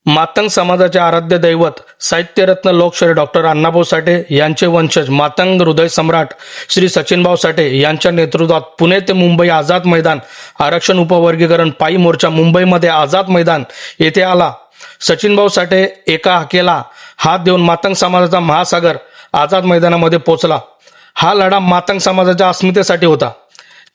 मातंग समाजाचे आराध्य दैवत साहित्यरत्न लोकशाहीर डॉक्टर अण्णाभाऊ साठे यांचे वंशज मातंग हृदय सम्राट श्री सचिनभाऊ साठे यांच्या नेतृत्वात पुणे ते मुंबई आझाद मैदान आरक्षण उपवर्गीकरण पायी मोर्चा मुंबईमध्ये आझाद मैदान येथे आला। सचिनभाऊ साठे एका हाकेला हात देऊन मातंग समाजाचा महासागर आझाद मैदानामध्ये पोहोचला। हा लढा मातंग समाजाच्या अस्मितेसाठी होता।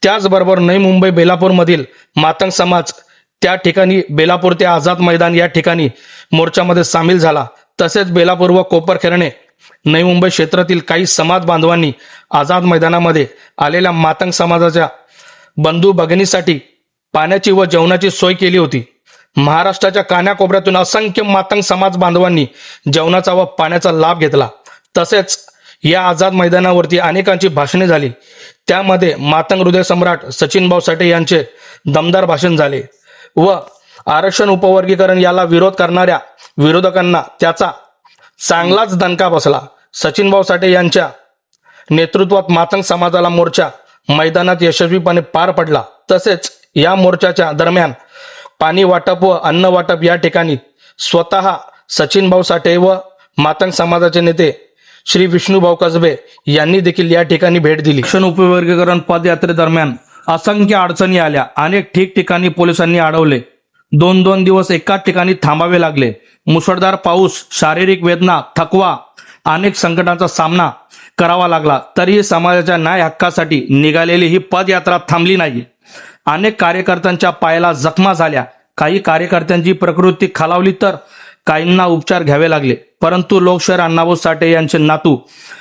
त्याचबरोबर नवी मुंबई बेलापूर मधील मातंग समाज त्या ठिकाणी बेलापूर ते आझाद मैदान या ठिकाणी मोर्चामध्ये सामील झाला। तसेच बेलापूर व कोपरखैरणे नवी मुंबई क्षेत्रातील काही समाज बांधवांनी आझाद मैदानामध्ये आलेल्या मातंग समाजाच्या बंधू भगिनीसाठी पाण्याची व जेवणाची सोय केली होती। महाराष्ट्राच्या कानाकोपऱ्यातून असंख्य मातंग समाज बांधवांनी जेवणाचा व पाण्याचा लाभ घेतला। तसेच या आझाद मैदानावरती अनेकांची भाषणे झाली। त्यामध्ये मातंग हृदय सम्राट सचिनभाऊ साठे यांचे दमदार भाषण झाले व आरक्षण उपवर्गीकरण याला विरोध करणाऱ्या विरोधकांना त्याचा चांगलाच दणका बसला। सचिनभाऊ साठे यांच्या नेतृत्वात मातंग समाजाला मोर्चा मैदानात यशस्वीपणे पार पडला। तसेच या मोर्चाच्या दरम्यान पाणी वाटप व अन्न वाटप या ठिकाणी स्वतः सचिनभाऊ साठे व मातंग समाजाचे नेते श्री विष्णुभाऊ कसबे यांनी देखील या ठिकाणी भेट दिली। आरक्षण उपवर्गीकरण पदयात्रेदरम्यान असंख्य अडचणी आल्या। अनेक ठिकठिकाणी पोलिसांनी अडवले। 2-2 दिवस एकाच ठिकाणी थांबावे लागले। मुसळधार पाऊस, शारीरिक वेदना, थकवा, अनेक संकटांचा सामना करावा लागला। तरीही समाजाच्या न्याय हक्कासाठी निघालेली ही पदयात्रा थांबली नाही। अनेक कार्यकर्त्यांच्या पायाला जखमा झाल्या। काही कार्यकर्त्यांची प्रकृती खालावली तर काहींना उपचार घ्यावे लागले। परंतु लोकशाहीर अण्णाभाऊ साठे यांचे नातू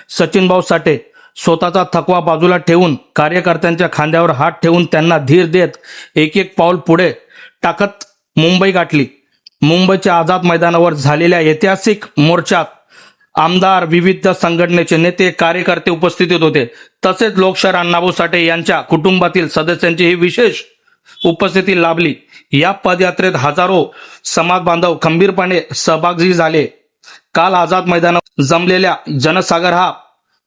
सचिनभाऊ साठे स्वतःचा थकवा बाजूला ठेवून कार्यकर्त्यांच्या खांद्यावर हात ठेवून त्यांना धीर देत एक एक पाऊल पुढे टाकत मुंबई गाठली। मुंबईच्या आझाद मैदानावर झालेल्या ऐतिहासिक मोर्चात आमदार, विविध संघटनेचे नेते, कार्यकर्ते उपस्थित होते। तसेच लोकशाहीर अण्णाभाऊ साठे यांच्या कुटुंबातील सदस्यांची ही विशेष उपस्थिती लाभली। या पदयात्रेत हजारो समाज बांधव खंबीरपणे सहभागी झाले। काल आझाद मैदानावर जमलेल्या जनसागर हा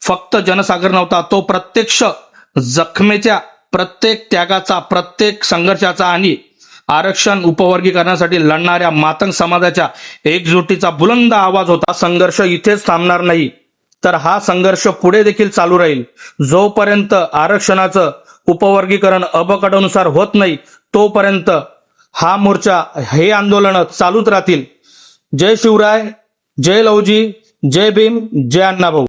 फक्त जनसागर नव्हता, तो प्रत्यक्ष जखमेच्या, प्रत्येक त्यागाचा, प्रत्येक संघर्षाचा आणि आरक्षण उपवर्गीकरणासाठी लढणाऱ्या मातंग समाजाच्या एकजुटीचा बुलंद आवाज होता। संघर्ष इथेच थांबणार नाही, तर हा संघर्ष पुढे देखील चालू राहील। जोपर्यंत आरक्षणाचं उपवर्गीकरण अबकडनुसार होत नाही तोपर्यंत हा मोर्चा, हे आंदोलन चालूच राहतील। जय शिवराय, जय लवजी, जय भीम, जय अण्णाभाऊ।